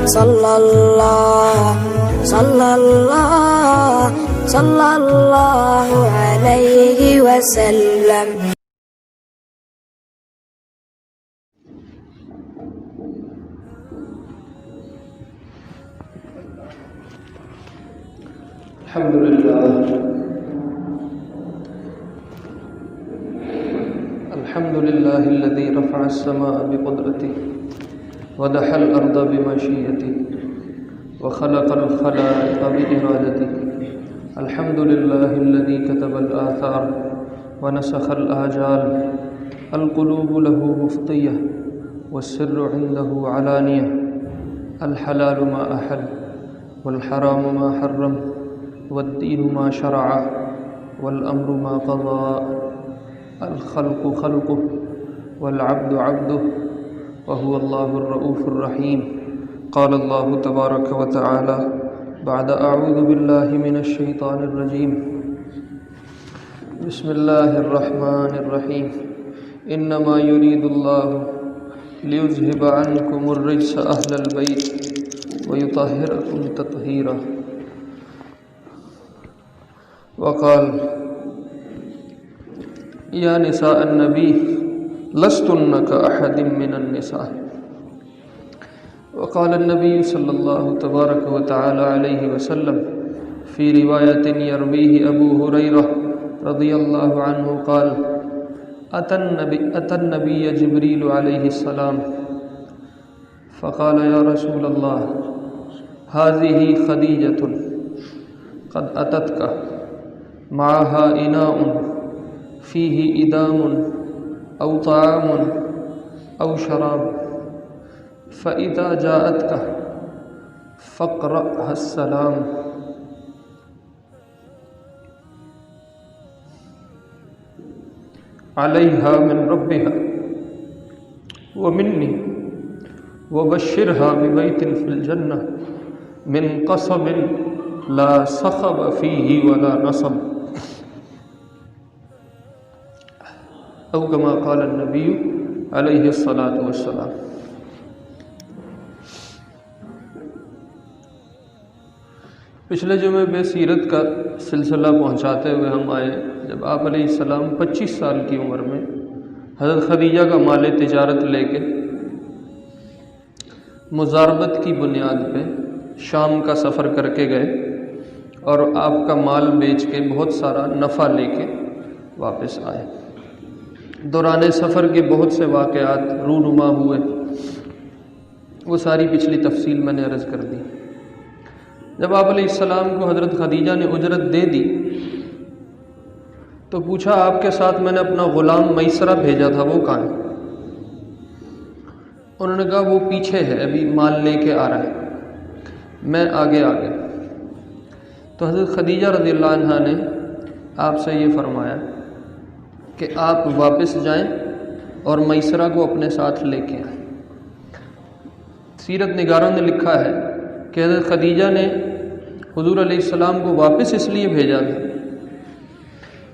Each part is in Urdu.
صلی اللہ علیہ وسلم. الحمد لله الذي رفع السماء بقدرته ودحى الأرض بمشيئته وخلق الخلائق بإرادته. الحمد لله الذي كتب الآثار ونسخ الآجال. القلوب له مفطية والسر عنده علانية. الحلال ما أحل والحرام ما حرم والدين ما شرع والأمر ما قضى. الخلق خلقه والعبد عبده وهو الله الرؤوف الرحيم. قال الله تبارك وتعالى بعد أعوذ بالله من الشيطان الرجيم بسم الله الرحمن الرحيم. إنما يريد الله ليذهب عنكم الرجس أهل البيت ويطهركم تطهيرا. وقال یا نساء النبی لستن کأحد من النساء. وقال النبی صلی اللہ تبارک وتعالی علیہ وسلم فی روایت یرویہ ابو ہریرہ رضی اللہ عنہ قال أتى النبي جبريل عليه السلام فقال يا رسول الله هذه خديجة قد أتتك معها إناء فيه إدام أو طعام أو شراب فإذا جاءتك فاقرأها السلام. عليها من ربها ومني وبشرها ببيت في الجنة من قصب لا صخب فيه ولا نصب او كما قال النبی علیہ الصلاۃ والسلام. پچھلے جمعے بے سیرت کا سلسلہ پہنچاتے ہوئے ہم آئے جب آپ علیہ السلام 25 سال کی عمر میں حضرت خدیجہ کا مال تجارت لے کے مزاربت کی بنیاد پہ شام کا سفر کر کے گئے اور آپ کا مال بیچ کے بہت سارا نفع لے کے واپس آئے. دوران سفر کے بہت سے واقعات رونما ہوئے، وہ ساری پچھلی تفصیل میں نے عرض کر دی. جب آپ علیہ السلام کو حضرت خدیجہ نے اجرت دے دی تو پوچھا آپ کے ساتھ میں نے اپنا غلام میسرہ بھیجا تھا، وہ کہاں ہے؟ انہوں نے کہا وہ پیچھے ہے، ابھی مال لے کے آ رہا ہے، میں آگے آگے. تو حضرت خدیجہ رضی اللہ عنہا نے آپ سے یہ فرمایا کہ آپ واپس جائیں اور میسرہ کو اپنے ساتھ لے کے آئیں. سیرت نگاروں نے لکھا ہے کہ حضرت خدیجہ نے حضور علیہ السلام کو واپس اس لیے بھیجا تھا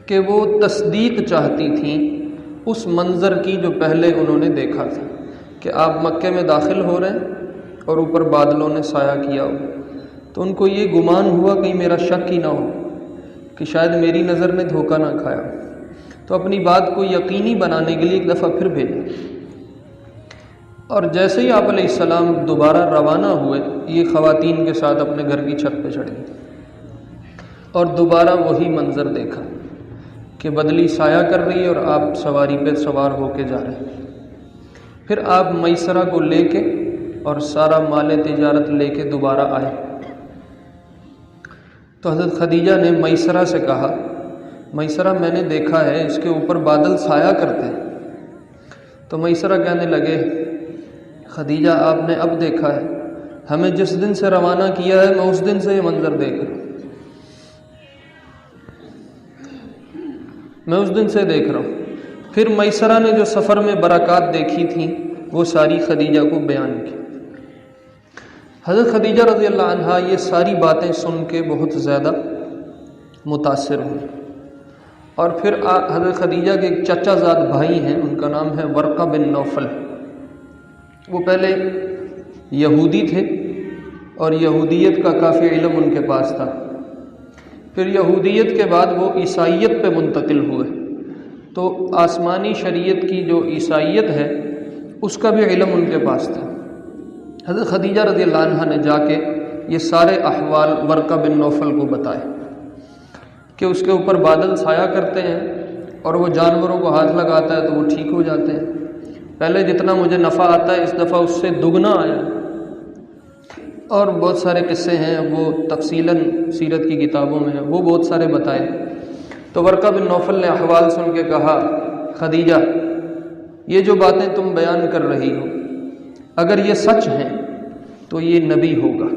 کہ وہ تصدیق چاہتی تھیں اس منظر کی جو پہلے انہوں نے دیکھا تھا کہ آپ مکے میں داخل ہو رہے ہیں اور اوپر بادلوں نے سایہ کیا ہو. تو ان کو یہ گمان ہوا کہیں میرا شک ہی نہ ہو کہ شاید میری نظر نے دھوکہ نہ کھایا. تو اپنی بات کو یقینی بنانے کے لیے ایک دفعہ پھر بھیجا. اور جیسے ہی آپ علیہ السلام دوبارہ روانہ ہوئے یہ خواتین کے ساتھ اپنے گھر کی چھت پہ چڑھ گئی اور دوبارہ وہی منظر دیکھا کہ بدلی سایہ کر رہی ہے اور آپ سواری پہ سوار ہو کے جا رہے ہیں. پھر آپ میسرہ کو لے کے اور سارا مال تجارت لے کے دوبارہ آئے. تو حضرت خدیجہ نے میسرہ سے کہا میسرہ میں نے دیکھا ہے اس کے اوپر بادل سایہ کرتے ہیں. تو میسرہ کہنے لگے خدیجہ آپ نے اب دیکھا ہے، ہمیں جس دن سے روانہ کیا ہے میں اس دن سے یہ منظر دیکھ رہا ہوں، میں اس دن سے دیکھ رہا ہوں. پھر میسرہ نے جو سفر میں برکات دیکھی تھیں وہ ساری خدیجہ کو بیان کی. حضرت خدیجہ رضی اللہ عنہا یہ ساری باتیں سن کے بہت زیادہ متاثر ہوئی. اور پھر حضرت خدیجہ کے ایک چچا زاد بھائی ہیں، ان کا نام ہے ورقہ بن نوفل. وہ پہلے یہودی تھے اور یہودیت کا کافی علم ان کے پاس تھا۔ پھر یہودیت کے بعد وہ عیسائیت پہ منتقل ہوئے، تو آسمانی شریعت کی جو عیسائیت ہے اس کا بھی علم ان کے پاس تھا۔ حضرت خدیجہ رضی اللہ عنہا نے جا کے یہ سارے احوال ورقہ بن نوفل کو بتائے کہ اس کے اوپر بادل سایہ کرتے ہیں اور وہ جانوروں کو ہاتھ لگاتا ہے تو وہ ٹھیک ہو جاتے ہیں، پہلے جتنا مجھے نفع آتا ہے اس دفعہ اس سے دگنا آیا، اور بہت سارے قصے ہیں وہ تفصیلاً سیرت کی کتابوں میں ہیں، وہ بہت سارے بتائے۔ تو ورقہ بن نوفل نے احوال سن کے کہا، خدیجہ یہ جو باتیں تم بیان کر رہی ہو اگر یہ سچ ہیں تو یہ نبی ہوگا،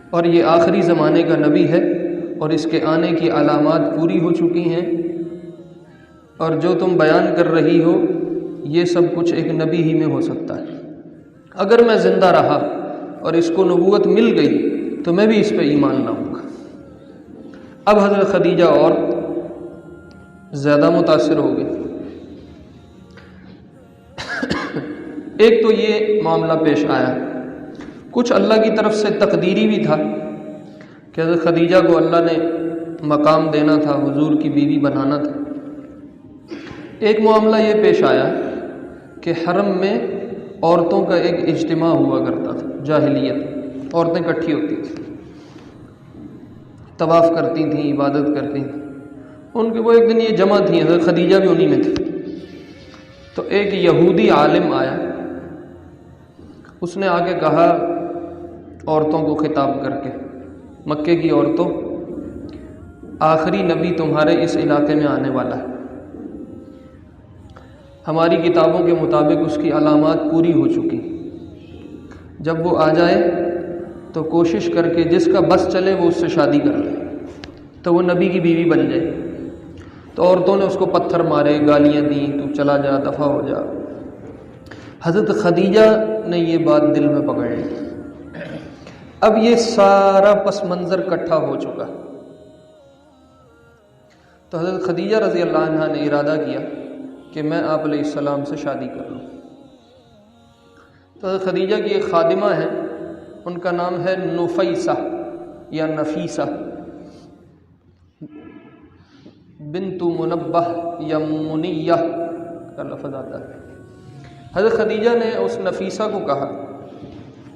اور یہ آخری زمانے کا نبی ہے، اور اس کے آنے کی علامات پوری ہو چکی ہیں، اور جو تم بیان کر رہی ہو یہ سب کچھ ایک نبی ہی میں ہو سکتا ہے۔ اگر میں زندہ رہا اور اس کو نبوت مل گئی تو میں بھی اس پہ ایمان لاؤں گا۔ اب حضرت خدیجہ اور زیادہ متاثر ہو گئے۔ ایک تو یہ معاملہ پیش آیا، کچھ اللہ کی طرف سے تقدیری بھی تھا کہ حضرت خدیجہ کو اللہ نے مقام دینا تھا، حضور کی بیوی بنانا تھا۔ ایک معاملہ یہ پیش آیا کہ حرم میں عورتوں کا ایک اجتماع ہوا کرتا تھا، جاہلیت، عورتیں اکٹھی ہوتی تھیں، طواف کرتی تھیں، عبادت کرتی تھیں، ان کے وہ ایک دن یہ جمع تھیں، حضرت خدیجہ بھی انہی میں تھی۔ تو ایک یہودی عالم آیا، اس نے آ کے کہا عورتوں کو خطاب کر کے، مکے کی عورتوں، آخری نبی تمہارے اس علاقے میں آنے والا ہے، ہماری کتابوں کے مطابق اس کی علامات پوری ہو چکی، جب وہ آ جائے تو کوشش کر کے جس کا بس چلے وہ اس سے شادی کر لے تو وہ نبی کی بیوی بن جائے۔ تو عورتوں نے اس کو پتھر مارے، گالیاں دیں، تو چلا جا، دفع ہو جا۔ حضرت خدیجہ نے یہ بات دل میں پکڑ لی۔ اب یہ سارا پس منظر اکٹھا ہو چکا، تو حضرت خدیجہ رضی اللہ عنہا نے ارادہ کیا کہ میں آپ علیہ السلام سے شادی کر لوں۔ تو حضرت خدیجہ کی ایک خادمہ ہے، ان کا نام ہے نفیسہ یا نفیسہ بنت منبہ یا منیہ کا لفظ آتا ہے۔ حضرت خدیجہ نے اس نفیسہ کو کہا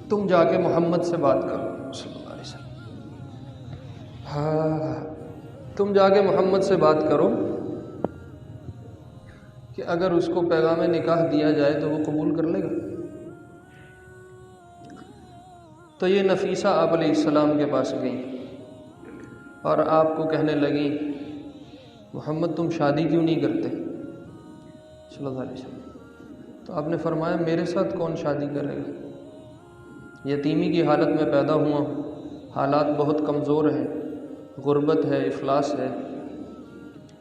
تم جا کے محمد سے بات کرو صلی اللہ علیہ وسلم، ہاں تم جا کے محمد سے بات کرو کہ اگر اس کو پیغام نکاح دیا جائے تو وہ قبول کر لے گا۔ تو یہ نفیسہ آپ علیہ السلام کے پاس گئیں اور آپ کو کہنے لگیں محمد تم شادی کیوں نہیں کرتے صلی اللہ علیہ وسلم؟ تو آپ نے فرمایا میرے ساتھ کون شادی کرے گا، یتیمی کی حالت میں پیدا ہوا ہوں، حالات بہت کمزور ہیں، غربت ہے، افلاس ہے،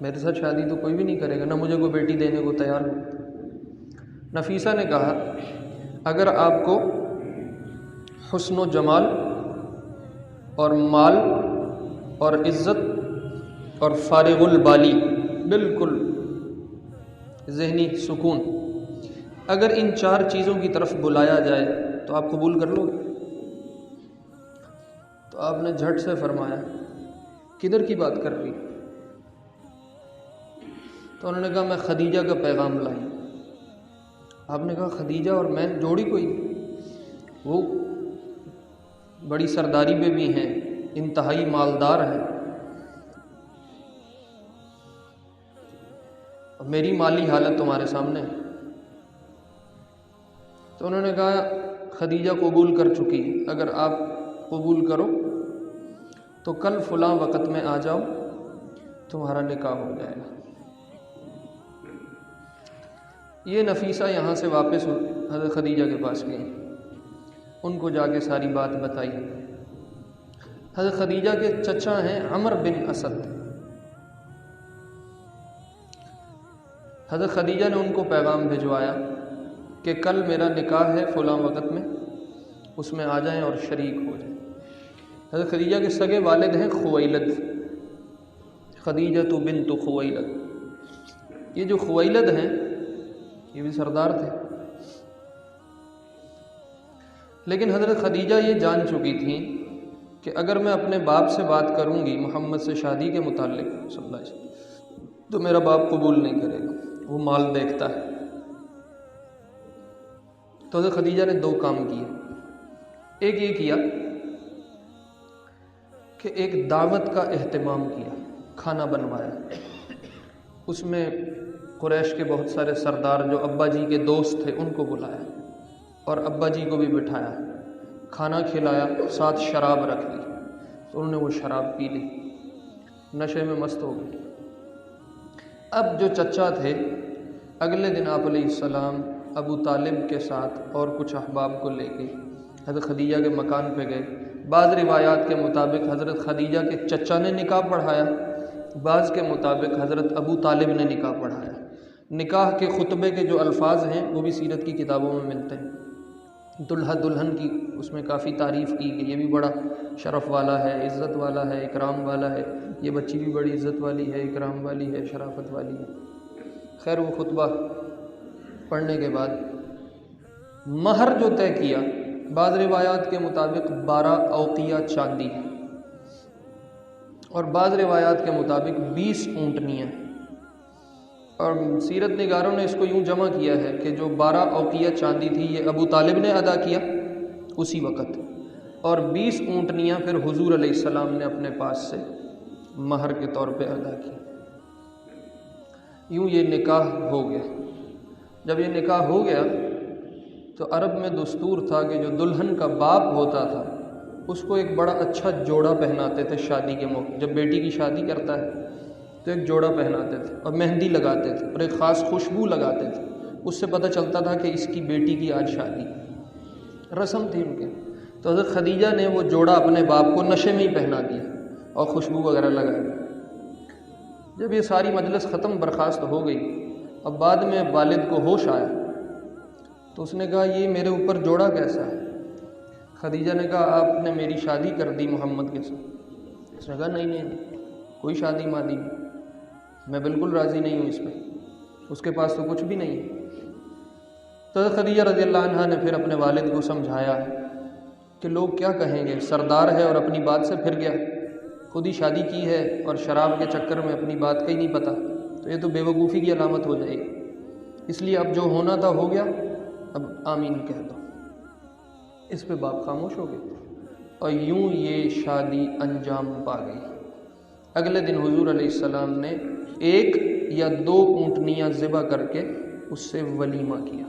میرے ساتھ شادی تو کوئی بھی نہیں کرے گا، نہ مجھے کوئی بیٹی دینے کو تیار ہو۔ نفیسہ نے کہا اگر آپ کو حسن و جمال اور مال اور عزت اور فارغ البالی، بالکل ذہنی سکون، اگر ان چار چیزوں کی طرف بلایا جائے تو آپ قبول کر لو گے؟ تو آپ نے جھٹ سے فرمایا کدھر کی بات کر رہی؟ تو انہوں نے کہا میں خدیجہ کا پیغام لائی۔ آپ نے کہا خدیجہ اور میں جوڑی کوئی؟ وہ بڑی سرداری پہ بھی ہیں، انتہائی مالدار ہیں، اور میری مالی حالت تمہارے سامنے ہے۔ تو انہوں نے کہا خدیجہ قبول کر چکی، اگر آپ قبول کرو تو کل فلاں وقت میں آ جاؤ، تمہارا نکاح ہو جائے گا۔ یہ نفیسہ یہاں سے واپس حضرت خدیجہ کے پاس گئی، ان کو جا کے ساری بات بتائی۔ حضرت خدیجہ کے چچا ہیں عمر بن اسد، حضرت خدیجہ نے ان کو پیغام بھجوایا کہ کل میرا نکاح ہے فلاں وقت میں، اس میں آ جائیں اور شریک ہو جائیں۔ حضرت خدیجہ کے سگے والد ہیں خویلد، خدیجہ بنت خویلد۔ یہ جو خویلد ہیں یہ بھی سردار تھے۔ لیکن حضرت خدیجہ یہ جان چکی تھیں کہ اگر میں اپنے باپ سے بات کروں گی محمد سے شادی کے متعلق صلی اللہ علیہ وسلم تو میرا باپ قبول نہیں کرے گا، وہ مال دیکھتا ہے۔ تو حضرت خدیجہ نے 2 کام کیے۔ ایک یہ کیا کہ ایک دعوت کا اہتمام کیا، کھانا بنوایا، اس میں قریش کے بہت سارے سردار جو ابا جی کے دوست تھے ان کو بلایا اور ابا جی کو بھی بٹھایا، کھانا کھلایا، ساتھ شراب رکھ لی، تو انہوں نے وہ شراب پی لی، نشے میں مست ہو گئے۔ اب جو چچا تھے اگلے دن آپ علیہ السلام ابو طالب کے ساتھ اور کچھ احباب کو لے کے حضرت خدیجہ کے مکان پہ گئے۔ بعض روایات کے مطابق حضرت خدیجہ کے چچا نے نکاح پڑھایا، بعض کے مطابق حضرت ابو طالب نے نکاح پڑھایا۔ نکاح کے خطبے کے جو الفاظ ہیں وہ بھی سیرت کی کتابوں میں ملتے ہیں۔ دلہا دلہن کی اس میں کافی تعریف کی کہ یہ بھی بڑا شرف والا ہے، عزت والا ہے، اکرام والا ہے، یہ بچی بھی بڑی عزت والی ہے، اکرام والی ہے، شرافت والی ہے۔ خیر وہ خطبہ پڑھنے کے بعد مہر جو طے کیا، بعض روایات کے مطابق 12 اوقیہ چاندی اور بعض روایات کے مطابق 20 اونٹنیاں، اور سیرت نگاروں نے اس کو یوں جمع کیا ہے کہ جو 12 اوقیہ چاندی تھی یہ ابو طالب نے ادا کیا اسی وقت، اور 20 اونٹنیاں پھر حضور علیہ السلام نے اپنے پاس سے مہر کے طور پہ ادا کی۔ یوں یہ نکاح ہو گیا۔ جب یہ نکاح ہو گیا تو عرب میں دستور تھا کہ جو دلہن کا باپ ہوتا تھا اس کو ایک بڑا اچھا جوڑا پہناتے تھے شادی کے موقع، جب بیٹی کی شادی کرتا ہے تو ایک جوڑا پہناتے تھے اور مہندی لگاتے تھے اور ایک خاص خوشبو لگاتے تھے، اس سے پتہ چلتا تھا کہ اس کی بیٹی کی آج شادی، رسم تھی ان کے۔ تو حضرت خدیجہ نے وہ جوڑا اپنے باپ کو نشے میں ہی پہنا دیا اور خوشبو وغیرہ لگا دی۔ جب یہ ساری مجلس ختم برخاست ہو گئی، اب بعد میں والد کو ہوش آیا تو اس نے کہا یہ میرے اوپر جوڑا کیسا ہے؟ خدیجہ نے کہا آپ نے میری شادی کر دی محمد کے ساتھ۔ اس نے کہا نہیں کوئی شادی مادی نہیں، میں بالکل راضی نہیں ہوں اس پہ، اس کے پاس تو کچھ بھی نہیں ہے۔ تو خدیجہ رضی اللہ عنہا نے پھر اپنے والد کو سمجھایا کہ لوگ کیا کہیں گے، سردار ہے اور اپنی بات سے پھر گیا، خود ہی شادی کی ہے اور شراب کے چکر میں اپنی بات کا ہی نہیں پتہ، تو یہ تو بے وقوفی کی علامت ہو جائے گی، اس لیے اب جو ہونا تھا ہو گیا، اب آمین کہہ دو۔ اس پہ باپ خاموش ہو گئے اور یوں یہ شادی انجام پا گئی۔ اگلے دن حضور علیہ السلام نے 1 یا 2 اونٹنیاں ذبح کر کے اس سے ولیمہ کیا۔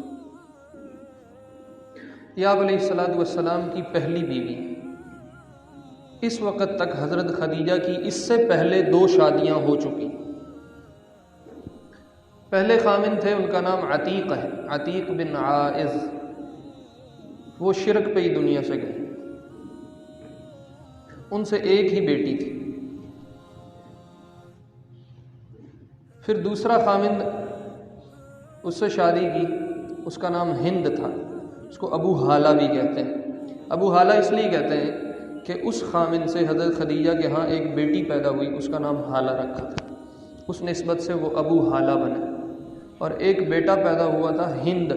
یہ آپ علیہ السلام کی پہلی بیوی، اس وقت تک حضرت خدیجہ کی اس سے پہلے 2 شادیاں ہو چکی۔ پہلے خامن تھے، ان کا نام عتیق ہے، عتیق بن عائز، وہ شرک پہ ہی دنیا سے گئے، ان سے ایک ہی بیٹی تھی۔ پھر دوسرا خامن اس سے شادی کی، اس کا نام ہند تھا، اس کو ابو حالہ بھی کہتے ہیں۔ ابو حالہ اس لیے کہتے ہیں کہ اس خامن سے حضرت خدیجہ کے ہاں ایک بیٹی پیدا ہوئی، اس کا نام حالہ رکھا تھا، اس نسبت سے وہ ابو حالہ بنے، اور ایک بیٹا پیدا ہوا تھا ہند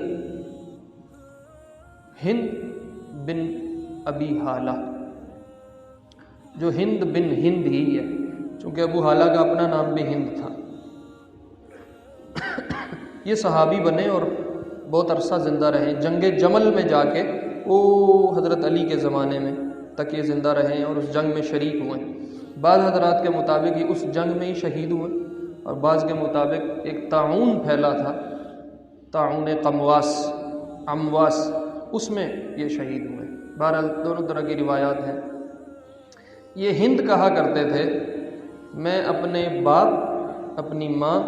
بن ابی حالہ، جو ہند بن ہند ہی ہے، چونکہ ابو حالہ کا اپنا نام بھی ہند تھا۔ یہ صحابی بنے اور بہت عرصہ زندہ رہے، جنگ جمل میں جا کے حضرت علی کے زمانے میں تک یہ زندہ رہے اور اس جنگ میں شریک ہوئے۔ بعض حضرات کے مطابق یہ اس جنگ میں ہی شہید ہوئے، اور بعض کے مطابق ایک طاعون پھیلا تھا، طاعون امواس، اس میں یہ شہید ہوئے۔ بہرحال دونوں طرح کی روایات ہیں۔ یہ ہند کہا کرتے تھے میں اپنے باپ، اپنی ماں،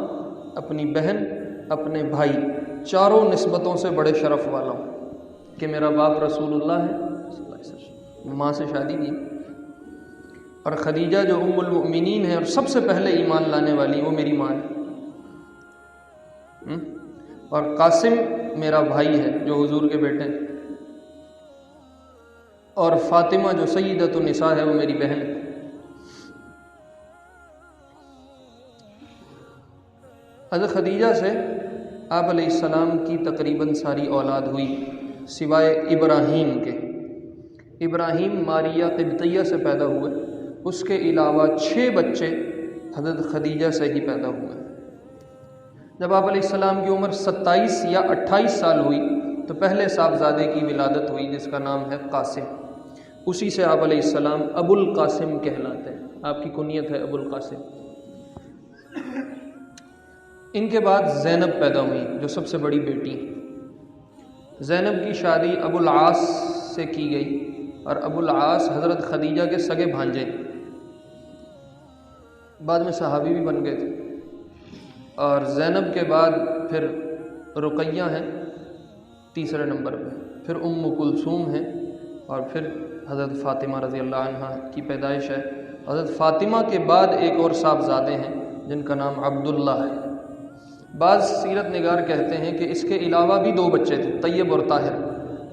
اپنی بہن، اپنے بھائی، چاروں نسبتوں سے بڑے شرف والا ہوں، کہ میرا باپ رسول اللہ ہے صلی اللہ علیہ وسلم، ماں سے شادی کی، اور خدیجہ جو ام المؤمنین ہے اور سب سے پہلے ایمان لانے والی، وہ میری ماں ہے، اور قاسم میرا بھائی ہے جو حضور کے بیٹے ہیں، اور فاطمہ جو سیدۃ النساء ہے وہ میری بہن ہے۔ حضرت خدیجہ سے آپ علیہ السلام کی تقریباً ساری اولاد ہوئی سوائے ابراہیم کے، ابراہیم ماریہ قبطیہ سے پیدا ہوئے، اس کے علاوہ 6 بچے حضرت خدیجہ سے ہی پیدا ہوئے۔ جب آپ علیہ السلام کی عمر 27 یا 28 سال ہوئی تو پہلے صاحبزادے کی ولادت ہوئی جس کا نام ہے قاسم، اسی سے آپ علیہ السلام ابو القاسم کہلاتے ہیں، آپ کی کنیت ہے ابو القاسم۔ ان کے بعد زینب پیدا ہوئی جو سب سے بڑی بیٹی۔ زینب کی شادی ابو العاص سے کی گئی اور ابو العاص حضرت خدیجہ کے سگے بھانجے، بعد میں صحابی بھی بن گئے تھے۔ اور زینب کے بعد پھر رقیہ ہیں تیسرے نمبر پہ، پھر ام کلثوم ہیں، اور پھر حضرت فاطمہ رضی اللہ عنہ کی پیدائش ہے۔ حضرت فاطمہ کے بعد ایک اور صاحبزادے ہیں جن کا نام عبداللہ ہے۔ بعض سیرت نگار کہتے ہیں کہ اس کے علاوہ بھی 2 بچے تھے، طیب اور طاہر،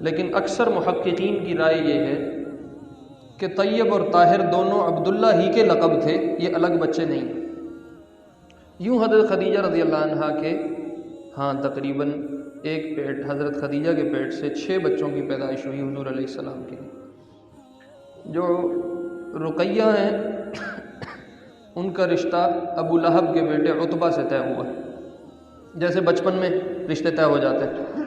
لیکن اکثر محققین کی رائے یہ ہے کہ طیب اور طاہر دونوں عبداللہ ہی کے لقب تھے، یہ الگ بچے نہیں۔ یوں حضرت خدیجہ رضی اللہ عنہ کے تقریباً ایک پیٹ، حضرت خدیجہ کے پیٹ سے 6 بچوں کی پیدائش ہوئی حضور علیہ السلام کی۔ جو رقیہ ہیں ان کا رشتہ ابو لہب کے بیٹے عتبہ سے طے ہوا، جیسے بچپن میں رشتے طے ہو جاتے ہیں۔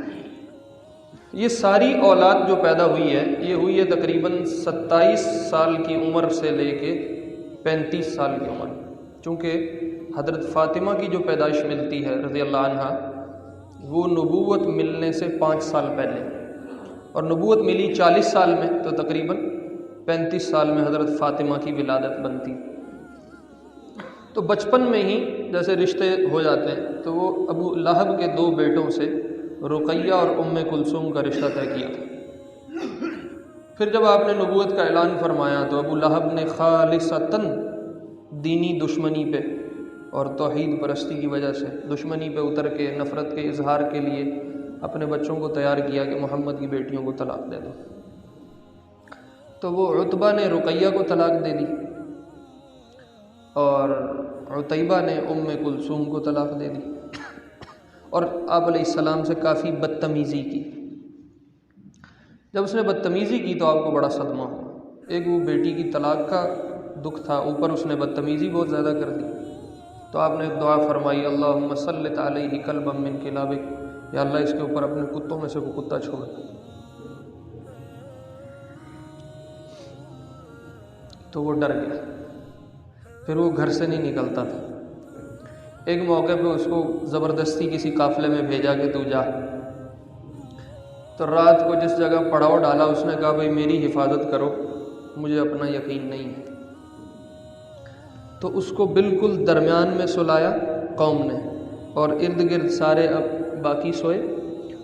یہ ساری اولاد جو پیدا ہوئی ہے یہ ہوئی ہے تقریباً 27 سال کی عمر سے لے کے 35 سال کی عمر، چونکہ حضرت فاطمہ کی جو پیدائش ملتی ہے رضی اللہ عنہ وہ نبوت ملنے سے 5 سال پہلے، اور نبوت ملی 40 سال میں، تو تقریباً 35 سال میں حضرت فاطمہ کی ولادت بنتی۔ تو بچپن میں ہی جیسے رشتے ہو جاتے ہیں تو وہ ابو لہب کے 2 بیٹوں سے رقیہ اور ام کلثوم کا رشتہ طے کیا تھا۔ پھر جب آپ نے نبوت کا اعلان فرمایا تو ابو لہب نے خالصتاً دینی دشمنی پہ اور توحید پرستی کی وجہ سے دشمنی پہ اتر کے نفرت کے اظہار کے لیے اپنے بچوں کو تیار کیا کہ محمد کی بیٹیوں کو طلاق دے دو۔ تو وہ عتبہ نے رقیہ کو طلاق دے دی اور عتیبہ نے ام کلثوم کو طلاق دے دی، اور آپ علیہ السلام سے کافی بدتمیزی کی۔ جب اس نے بدتمیزی کی تو آپ کو بڑا صدمہ ہوا۔ ایک وہ بیٹی کی طلاق کا دکھ تھا، اوپر اس نے بدتمیزی بہت زیادہ کر دی، تو آپ نے ایک دعا فرمائی، اللہم سلط علیہ کلبا من کلابک، یا اللہ اس کے اوپر اپنے کتوں میں سے وہ کتا چھوڑ۔ تو وہ ڈر گیا، پھر وہ گھر سے نہیں نکلتا تھا۔ ایک موقع پہ اس کو زبردستی کسی قافلے میں بھیجا کہ تو جا، تو رات کو جس جگہ پڑاؤ ڈالا اس نے کہا بھئی میری حفاظت کرو، مجھے اپنا یقین نہیں ہے۔ تو اس کو بالکل درمیان میں سلایا قوم نے، اور ارد گرد سارے اب باقی سوئے،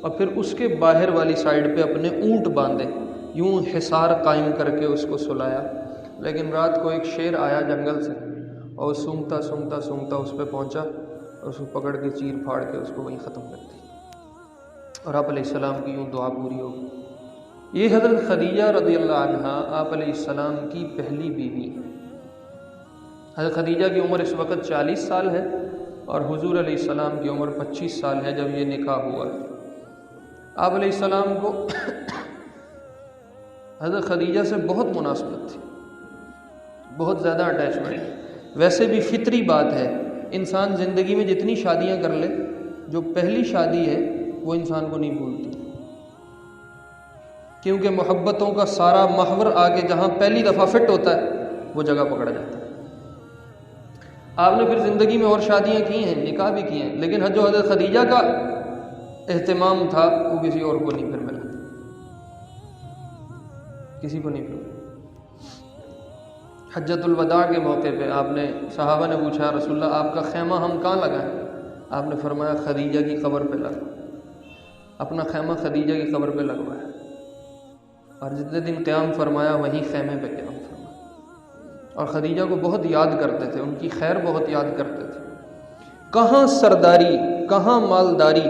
اور پھر اس کے باہر والی سائیڈ پہ اپنے اونٹ باندھے، یوں حصار قائم کر کے اس کو سلایا۔ لیکن رات کو ایک شیر آیا جنگل سے اور سونگتا سونگتا سونگتا اس پہ پہنچا، اور اس کو پکڑ کے چیر پھاڑ کے اس کو وہیں ختم کر دی، اور آپ علیہ السلام کی یوں دعا پوری ہو گئی۔ یہ حضرت خدیجہ رضی اللہ عنہ آپ علیہ السلام کی پہلی بیوی ہے۔ حضرت خدیجہ کی عمر اس وقت 40 سال ہے اور حضور علیہ السلام کی عمر 25 سال ہے جب یہ نکاح ہوا۔ آپ علیہ السلام کو حضرت خدیجہ سے بہت مناسبت تھی، بہت زیادہ اٹیچمنٹ۔ ویسے بھی فطری بات ہے، انسان زندگی میں جتنی شادیاں کر لے، جو پہلی شادی ہے وہ انسان کو نہیں بھولتی، کیونکہ محبتوں کا سارا محور آ کے جہاں پہلی دفعہ فٹ ہوتا ہے وہ جگہ پکڑ جاتا ہے۔ آپ نے پھر زندگی میں اور شادیاں کی ہیں، نکاح بھی کیے ہیں، لیکن جو حضرت خدیجہ کا اہتمام تھا وہ کسی اور کو نہیں پھر ملا، کسی کو نہیں ملا۔ حجۃ الوداع کے موقع پہ آپ نے صحابہ نے پوچھا رسول اللہ آپ کا خیمہ ہم کہاں لگائیں؟ آپ نے فرمایا خدیجہ کی قبر پہ لگا، اپنا خیمہ خدیجہ کی قبر پہ لگوایا، اور جتنے دن قیام فرمایا وہیں خیمے پہ قیام فرمایا، اور خدیجہ کو بہت یاد کرتے تھے، ان کی خیر بہت یاد کرتے تھے۔ کہاں سرداری، کہاں مالداری،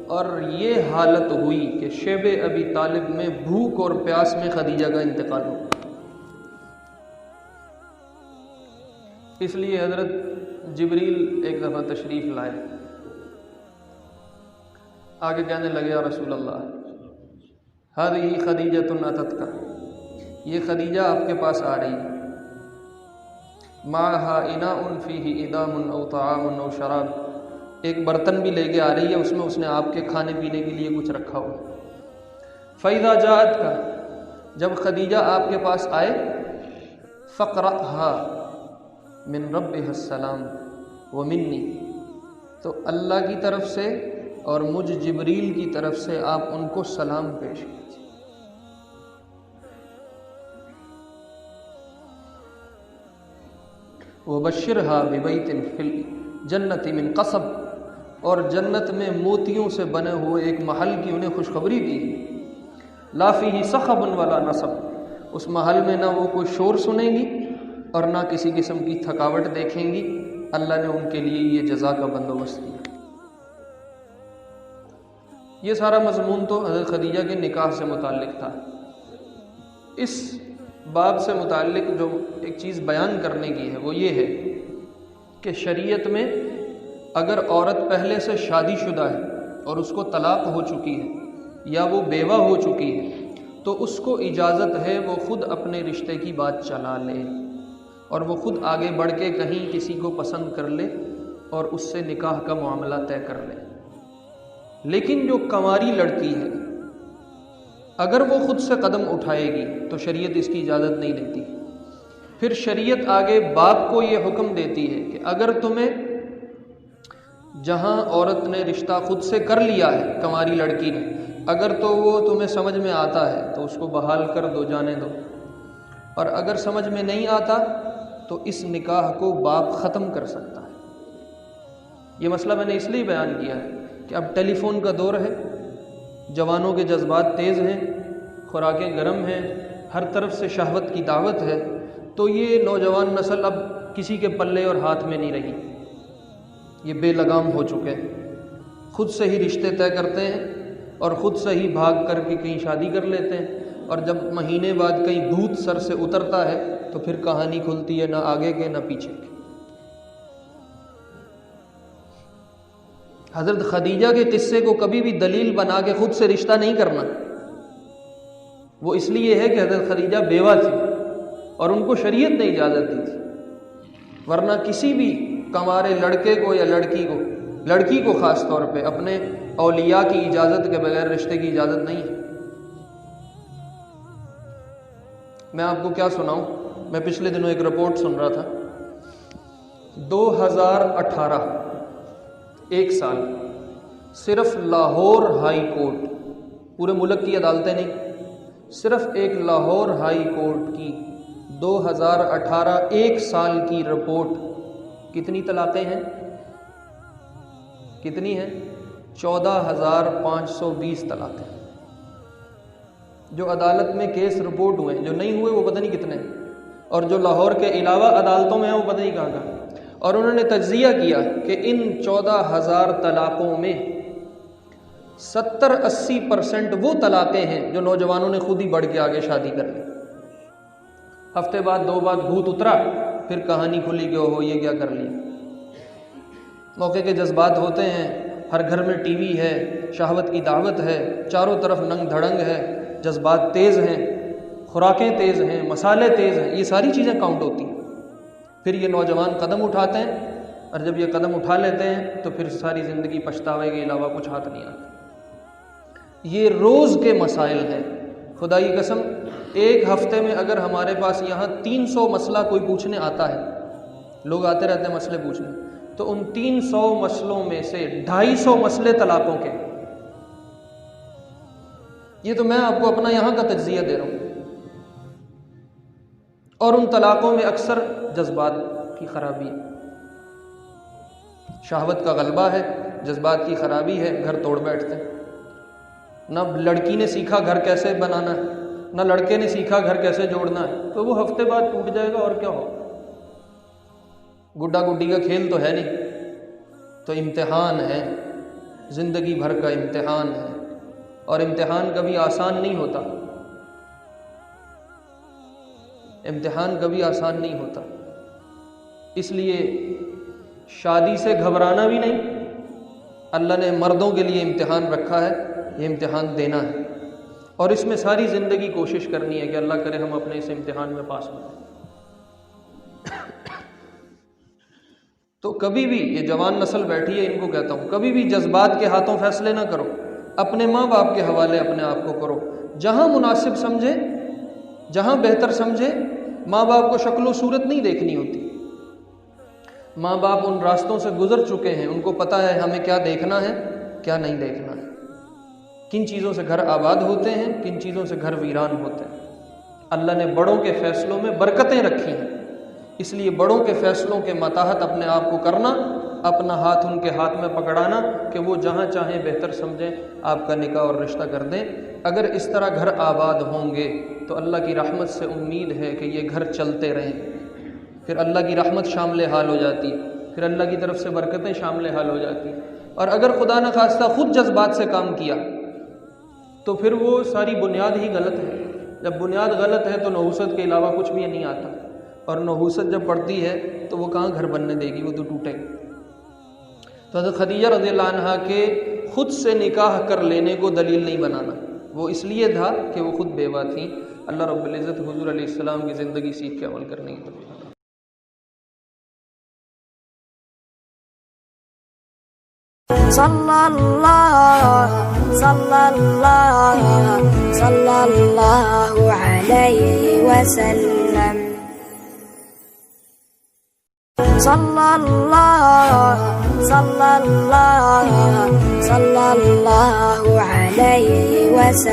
اور یہ حالت ہوئی کہ شیب ابی طالب میں بھوک اور پیاس میں خدیجہ کا انتقال ہو۔ اس لیے حضرت جبریل ایک دفعہ تشریف لائے، آگے کہنے لگے یا رسول اللہ ہذہ خدیجۃ اتتک، یہ خدیجہ آپ کے پاس آ رہی ہے، معہا اناء فیہ ادام او طعام او شراب، ایک برتن بھی لے کے آ رہی ہے، اس میں اس نے آپ کے کھانے پینے کے لیے کچھ رکھا ہو۔ فَإِذَا جَاءَتْكَ، جب خدیجہ آپ کے پاس آئے، فَقْرَأْهَا مِن رَبِّهَا السَّلَامُ وَمِنِّي، تو اللہ کی طرف سے اور مجھ جبریل کی طرف سے آپ ان کو سلام پیش کیجیے۔ وَبَشِّرْهَا بِبَيْتٍ فِي الْجَنَّةِ مِن قَصَبٍ، اور جنت میں موتیوں سے بنے ہوئے ایک محل کی انہیں خوشخبری دی، لا فیہ صخب ولا نصب، اس محل میں نہ وہ کوئی شور سنیں گی اور نہ کسی قسم کی تھکاوٹ دیکھیں گی، اللہ نے ان کے لیے یہ جزا کا بندوبست کیا۔ یہ سارا مضمون تو حضرت خدیجہ کے نکاح سے متعلق تھا۔ اس باب سے متعلق جو ایک چیز بیان کرنے کی ہے وہ یہ ہے کہ شریعت میں اگر عورت پہلے سے شادی شدہ ہے اور اس کو طلاق ہو چکی ہے یا وہ بیوہ ہو چکی ہے تو اس کو اجازت ہے وہ خود اپنے رشتے کی بات چلا لے اور وہ خود آگے بڑھ کے کہیں کسی کو پسند کر لے اور اس سے نکاح کا معاملہ طے کر لے۔ لیکن جو کنواری لڑکی ہے اگر وہ خود سے قدم اٹھائے گی تو شریعت اس کی اجازت نہیں دیتی۔ پھر شریعت آگے باپ کو یہ حکم دیتی ہے کہ اگر تمہیں جہاں عورت نے رشتہ خود سے کر لیا ہے کنواری لڑکی نے، اگر تو وہ تمہیں سمجھ میں آتا ہے تو اس کو بحال کر دو، جانے دو، اور اگر سمجھ میں نہیں آتا تو اس نکاح کو باپ ختم کر سکتا ہے۔ یہ مسئلہ میں نے اس لیے بیان کیا ہے کہ اب ٹیلی فون کا دور ہے، جوانوں کے جذبات تیز ہیں، خوراکیں گرم ہیں، ہر طرف سے شہوت کی دعوت ہے، تو یہ نوجوان نسل اب کسی کے پلے اور ہاتھ میں نہیں رہی، یہ بے لگام ہو چکے ہیں، خود سے ہی رشتے طے کرتے ہیں اور خود سے ہی بھاگ کر کے کہیں شادی کر لیتے ہیں، اور جب مہینے بعد کہیں دودھ سر سے اترتا ہے تو پھر کہانی کھلتی ہے نہ آگے کے نہ پیچھے کے۔ حضرت خدیجہ کے قصے کو کبھی بھی دلیل بنا کے خود سے رشتہ نہیں کرنا، وہ اس لیے ہے کہ حضرت خدیجہ بیوہ تھی اور ان کو شریعت نے اجازت دی تھی، ورنہ کسی بھی کنوارے لڑکے کو یا لڑکی کو خاص طور پہ اپنے اولیاء کی اجازت کے بغیر رشتے کی اجازت نہیں ہے۔ میں آپ کو کیا سناؤں، میں پچھلے دنوں ایک رپورٹ سن رہا تھا، 2018 ایک سال صرف لاہور ہائی کورٹ، پورے ملک کی عدالتیں نہیں، صرف ایک لاہور ہائی کورٹ کی 2018 ایک سال کی رپورٹ، کتنی طلاقیں ہیں؟ کتنی ہیں؟ 14,520 طلاقیں جو عدالت میں کیس رپورٹ ہوئے، جو نہیں ہوئے وہ پتہ نہیں کتنے ہیں، اور جو لاہور کے علاوہ عدالتوں میں ہیں وہ پتہ نہیں کہاں کہاں۔ اور انہوں نے تجزیہ کیا کہ ان 14,000 طلاقوں میں 70-80% وہ طلاقیں ہیں جو نوجوانوں نے خود ہی بڑھ کے آگے شادی کر لی، ہفتے بعد 2 بعد بھوت اترا، پھر کہانی کھلی کہ اوہو یہ کیا کر لی۔ موقع کے جذبات ہوتے ہیں، ہر گھر میں ٹی وی ہے، شہوت کی دعوت ہے، چاروں طرف ننگ دھڑنگ ہے، جذبات تیز ہیں، خوراکیں تیز ہیں، مسالے تیز ہیں، یہ ساری چیزیں کاؤنٹ ہوتی ہیں۔ پھر یہ نوجوان قدم اٹھاتے ہیں، اور جب یہ قدم اٹھا لیتے ہیں تو پھر ساری زندگی پچھتاوے کے علاوہ کچھ ہاتھ نہیں آتا۔ یہ روز کے مسائل ہیں، خدا کی قسم ایک ہفتے میں اگر ہمارے پاس یہاں 300 مسئلہ کوئی پوچھنے آتا ہے، لوگ آتے رہتے ہیں مسئلے پوچھنے، تو ان 300 مسئلوں میں سے 250 مسئلے طلاقوں کے۔ یہ تو میں آپ کو اپنا یہاں کا تجزیہ دے رہا ہوں، اور ان طلاقوں میں اکثر جذبات کی خرابی ہے، شہوت کا غلبہ ہے، جذبات کی خرابی ہے، گھر توڑ بیٹھتے ہیں۔ نہ لڑکی نے سیکھا گھر کیسے بنانا ہے، نہ لڑکے نے سیکھا گھر کیسے جوڑنا ہے، تو وہ ہفتے بعد ٹوٹ جائے گا اور کیا ہو۔ گڈا گڈی کا کھیل تو ہے نہیں، تو امتحان ہے، زندگی بھر کا امتحان ہے، اور امتحان کبھی آسان نہیں ہوتا، امتحان کبھی آسان نہیں ہوتا۔ اس لیے شادی سے گھبرانا بھی نہیں، اللہ نے مردوں کے لیے امتحان رکھا ہے، یہ امتحان دینا ہے، اور اس میں ساری زندگی کوشش کرنی ہے کہ اللہ کرے ہم اپنے اس امتحان میں پاس ہوں۔ تو کبھی بھی یہ جوان نسل بیٹھی ہے، ان کو کہتا ہوں کبھی بھی جذبات کے ہاتھوں فیصلے نہ کرو، اپنے ماں باپ کے حوالے اپنے آپ کو کرو، جہاں مناسب سمجھے، جہاں بہتر سمجھے۔ ماں باپ کو شکل و صورت نہیں دیکھنی ہوتی، ماں باپ ان راستوں سے گزر چکے ہیں، ان کو پتہ ہے ہمیں کیا دیکھنا ہے کیا نہیں دیکھنا ہے، کن چیزوں سے گھر آباد ہوتے ہیں، کن چیزوں سے گھر ویران ہوتے ہیں۔ اللہ نے بڑوں کے فیصلوں میں برکتیں رکھی ہیں، اس لیے بڑوں کے فیصلوں کے ماتحت اپنے آپ کو کرنا، اپنا ہاتھ ان کے ہاتھ میں پکڑانا کہ وہ جہاں چاہیں بہتر سمجھیں آپ کا نکاح اور رشتہ کر دیں۔ اگر اس طرح گھر آباد ہوں گے تو اللہ کی رحمت سے امید ہے کہ یہ گھر چلتے رہیں، پھر اللہ کی رحمت شامل حال ہو جاتی ہے، پھر اللہ کی طرف سے برکتیں شامل حال ہو جاتی ہیں۔ اور اگر خدا نخواستہ خود جذبات سے کام کیا تو پھر وہ ساری بنیاد ہی غلط ہے۔ جب بنیاد غلط ہے تو نحوست کے علاوہ کچھ بھی نہیں آتا، اور نحوست جب پڑتی ہے تو وہ کہاں گھر بننے دے گی، وہ تو ٹوٹے گی۔ تو حضرت خدیجہ رضی اللہ عنہا کے خود سے نکاح کر لینے کو دلیل نہیں بنانا، وہ اس لیے تھا کہ وہ خود بیوہ تھیں۔ اللہ رب العزت حضور علیہ السلام کی زندگی سیکھ کے عمل کرنے کی توفیق عطا فرمائے۔ صلى الله عليه وسلم صلى الله عليه وسلم